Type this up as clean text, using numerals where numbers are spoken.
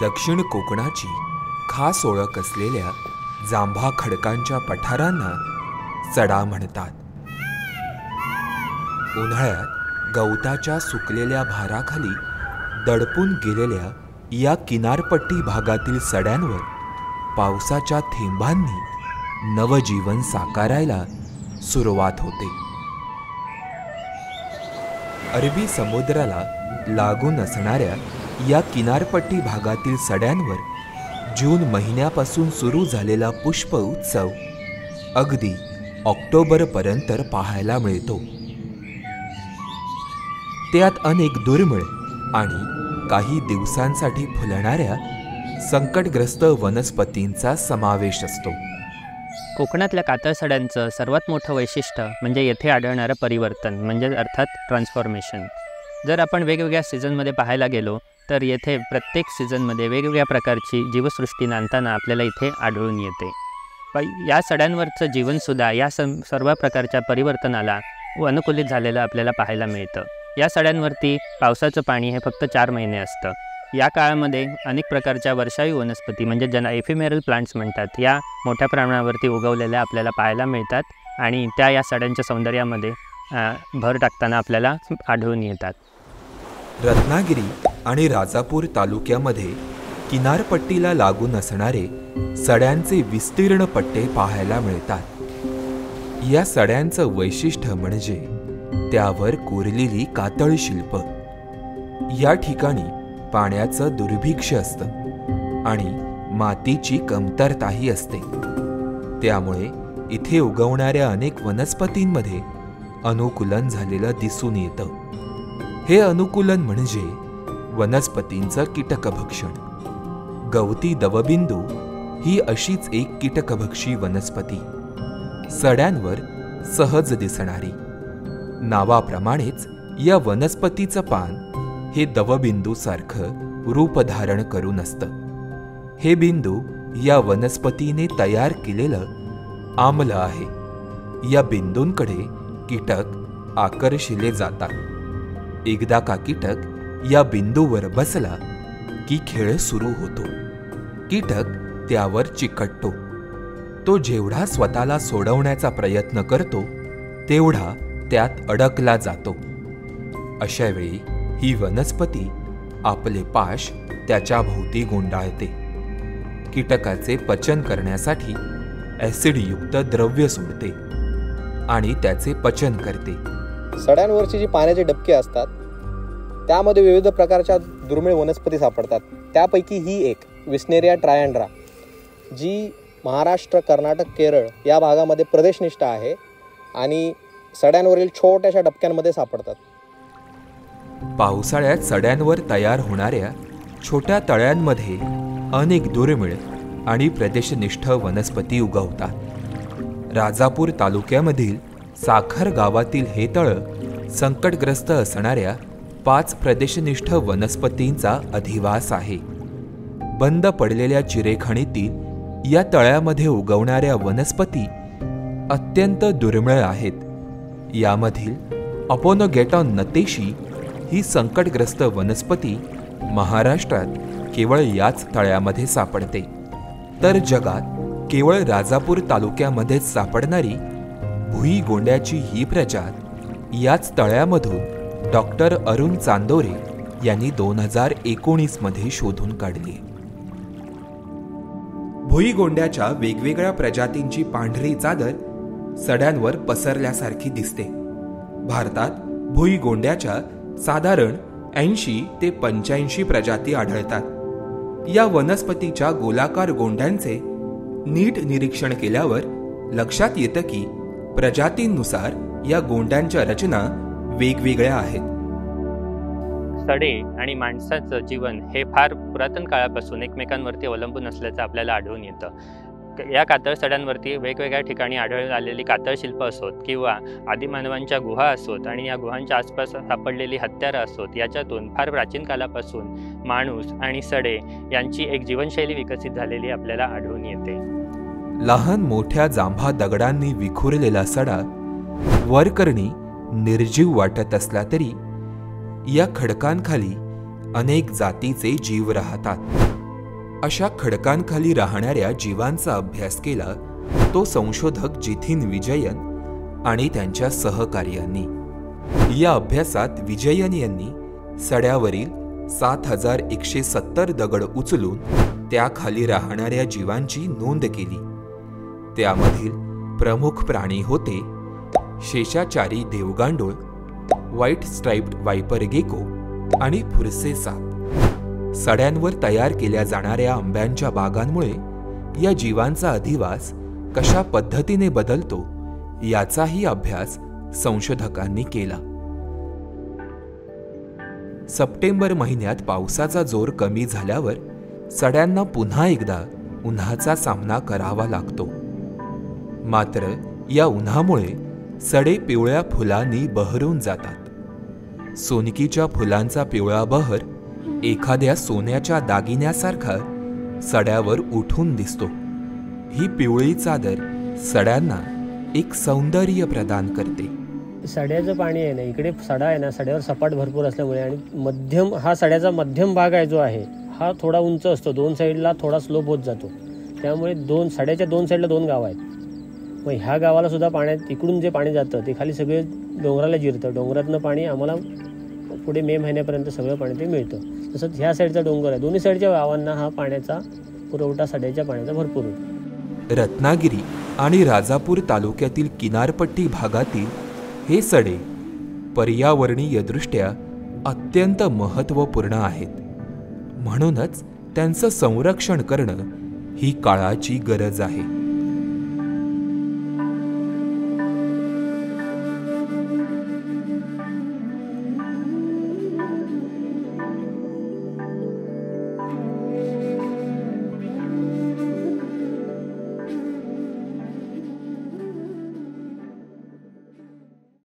दक्षिण कोकणाची खास ओळख असलेल्या जांभा खडकांच्या पठारांना सडा म्हणतात. उन्हाळ्यात गवताच्या सुकलेल्या भाराखाली दडपून गेलेल्या या किनारपट्टी भागातील सड्यांवर पावसाच्या थेंबांनी नवजीवन साकारायला सुरुवात होते. अरबी समुद्राला लागून असणाऱ्या या किनारपट्टी भागातील सड्यांवर जून महिन्यापासून सुरू झालेला पुष्प उत्सव अगदी ऑक्टोबरपर्यंत पाहायला मिळतो. त्यात अनेक दुर्मिळ आणि काही दिवसांसाठी फुलणाऱ्या संकटग्रस्त वनस्पतींचा समावेश असतो. कोकणातल्या कातळ सड्यांचं सर्वात मोठं वैशिष्ट्य म्हणजे येथे आढळणारं परिवर्तन म्हणजे अर्थात ट्रान्सफॉर्मेशन. जर आपण वेगवेगळ्या सीझनमध्ये पाहायला गेलो तर येथे प्रत्येक सीझनमध्ये वेगवेगळ्या प्रकारची जीवसृष्टी नांदताना आपल्याला इथे आढळून येते. या सड्यांवरचं जीवनसुद्धा या सर्व प्रकारच्या परिवर्तनाला अनुकूलित झालेलं आपल्याला पाहायला मिळतं. या सड्यांवरती पावसाचं पाणी हे फक्त 4 महिने असतं. या काळामध्ये अनेक प्रकारच्या वर्षायू वनस्पती म्हणजे ज्यांना एफिमेरल प्लांट्स म्हणतात या मोठ्या प्रमाणावरती उगवलेल्या आपल्याला पाहायला मिळतात आणि त्या या सड्यांच्या सौंदर्यामध्ये भर टाकताना आपल्याला आढळून येतात. रत्नागिरी आणि राजापूर तालुक्यामध्ये किनारपट्टीला लागून असणारे सड्यांचे विस्तीर्ण पट्टे पाहायला मिळतात. या सड्यांचं वैशिष्ट्य म्हणजे त्यावर कोरलेली कातळ शिल्प. या ठिकाणी पाण्याचं दुर्भिक्ष्य असतं आणि मातीची कमतरताही असते. त्यामुळे इथे उगवणाऱ्या अनेक वनस्पतींमध्ये अनुकूलन झालेलं दिसून येतं. हे अनुकूलन म्हणजे वनस्पतींचं कीटकभक्षण. गवती दवबिंदू ही अशीच एक कीटकभक्षी वनस्पती, सड्यांवर सहज दिसणारी. नावाप्रमाणेच या वनस्पतीचं पान हे दवबिंदूसारखं रूप धारण करून असतं. हे बिंदू या वनस्पतीने तयार केलेलं आम्ल आहे. या बिंदूंकडे कीटक आकर्षिले जातात. एकदा का कीटक या बिंदूवर बसला की खेळ सुरू होतो. कीटक त्यावर चिकटतो. तो जेवढा स्वतःला सोडवण्याचा प्रयत्न करतो तेवढा त्यात अडकला जातो. अशा वेळी ही वनस्पती आपले पाश त्याच्या भोवती गुंडाळते. कीटकाचे पचन करण्यासाठी ॲसिडयुक्त द्रव्य सोडते आणि त्याचे पचन करते. सड्यांवरची जी पाण्याचे डबके असतात त्यामध्ये विविध प्रकारच्या दुर्मिळ वनस्पती सापडतात. त्यापैकी ही एक विस्नेरिया ट्रायँड्रा जी महाराष्ट्र, कर्नाटक, केरळ या भागामध्ये प्रदेशनिष्ठ आहे आणि सड्यांवरील छोट्याशा डबक्यांमध्ये सापडतात. पावसाळ्यात सड्यांवर तयार होणाऱ्या छोट्या तळ्यांमध्ये अनेक दुर्मिळ आणि प्रदेशनिष्ठ वनस्पती उगवतात. राजापूर तालुक्यामधील साखर गावातील हे तळं संकटग्रस्त असणाऱ्या 5 प्रदेशनिष्ठ वनस्पतींचा अधिवास आहे. बंद पडलेल्या चिरेखणीतील या तळ्यामध्ये उगवणाऱ्या वनस्पती अत्यंत दुर्मिळ आहेत. यामधील अपोनोगेटॉन नतेशी ही संकटग्रस्त वनस्पती महाराष्ट्रात केवळ याच तळ्यामध्ये सापडते. तर जगात केवळ राजापूर तालुक्यामध्येच सापडणारी भुईगोंड्याची ही प्रजात याच तळ्यामधून डॉक्टर अरुण चांदोरे यांनी 2019 मध्ये शोधून काढली. भुईगोंड्याच्या वेगवेगळ्या प्रजातींची पांढरी चादर सड्यांवर पसरल्यासारखी दिसते. भारतात भुईगोंड्याच्या साधारण 80 ते 85 प्रजाती आढळतात. या वनस्पतीच्या गोलाकार गोंड्यांचे नीट निरीक्षण केल्यावर लक्षात येतं की प्रजातींनुसार या गोंड्यांच्या रचना वेगवेगळ्या आहेत. सडे आणि माणसाचं जीवन हे फार पुरातन काळापासून एकमेकांवरती अवलंबून असल्याचं आपल्याला आढळून येतं. या कातळ सड्यांवरती वेगवेगळ्या ठिकाणी आढळून आलेली कातळ शिल्प असोत किंवा आदिमानवांच्या गुहा असोत आणि या गुहांच्या आसपास सापडलेली हत्यारं असोत, याच्यातून फार प्राचीन कालापासून माणूस आणि सडे यांची एक जीवनशैली विकसित झालेली आपल्याला आढळून येते. लहान मोठ्या जांभा दगडांनी विखुरलेला सडा वरकरणी निर्जीव वाटत असला तरी या खडकांखाली अनेक जातीचे जीव राहतात. अशा खडकांखाली राहणाऱ्या जीवांचा अभ्यास केला तो संशोधक जिथिन विजयन आणि त्यांच्या सहकार्यांनी. या अभ्यासात विजयन यांनी सड्यावरील 7170 दगड उचलून त्याखाली राहणाऱ्या जीवांची नोंद केली. त्यामधील प्रमुख प्राणी होते शेषाचारी देवगांडूळ, व्हाईट स्ट्राइप्ड वायपर गेको आणि फुरसे साप. सड्यांवर तयार केल्या जाणाऱ्या आंब्यांच्या बागांमुळे या जीवांचा अधिवास कशा पद्धतीने बदलतो याचाही अभ्यास संशोधकांनी केला. सप्टेंबर महिन्यात पावसाचा जोर कमी झाल्यावर सड्यांना पुन्हा एकदा उन्हाचा सामना करावा लागतो. मात्र या उन्हामुळे सडे पिवळ्या फुलांनी बहरून जातात. सोनकीच्या फुलांचा पिवळा बहर एखाद्या सोन्याच्या दागिन्यासारखा सड्यावर उठून दिसतो. ही पिवळी चादर सड्यांना एक सौंदर्य प्रदान करते. सड्याचं पाणी आहे ना, इकडे सडा आहे ना, सड्यावर सपाट भरपूर असल्यामुळे आणि मध्यम हा सड्याचा मध्यम भाग आहे जो आहे हा थोडा उंच असतो, दोन साईडला थोडा स्लोप होत जातो. त्यामुळे सड्याच्या दोन साईडला 2 गावं आहेत. मग ह्या गावाला सुद्धा पाण्यात इकडून जे पाणी जातं ते खाली सगळे डोंगराला जिरतं. डोंगरातनं पाणी आम्हाला पुढे मे महिन्यापर्यंत सगळं पाणी ते मिळतं. तसंच ह्या साईडचा डोंगर आहे, दोन्ही साईडच्या गावांना हा पाण्याचा पुरवठा सड्याच्या पाण्याचा भरपूर होतो. रत्नागिरी आणि राजापूर तालुक्यातील किनारपट्टी भागातील हे सडे पर्यावरणीयदृष्ट्या अत्यंत महत्त्वपूर्ण आहेत. म्हणूनच त्यांचं संरक्षण करणं ही काळाची गरज आहे.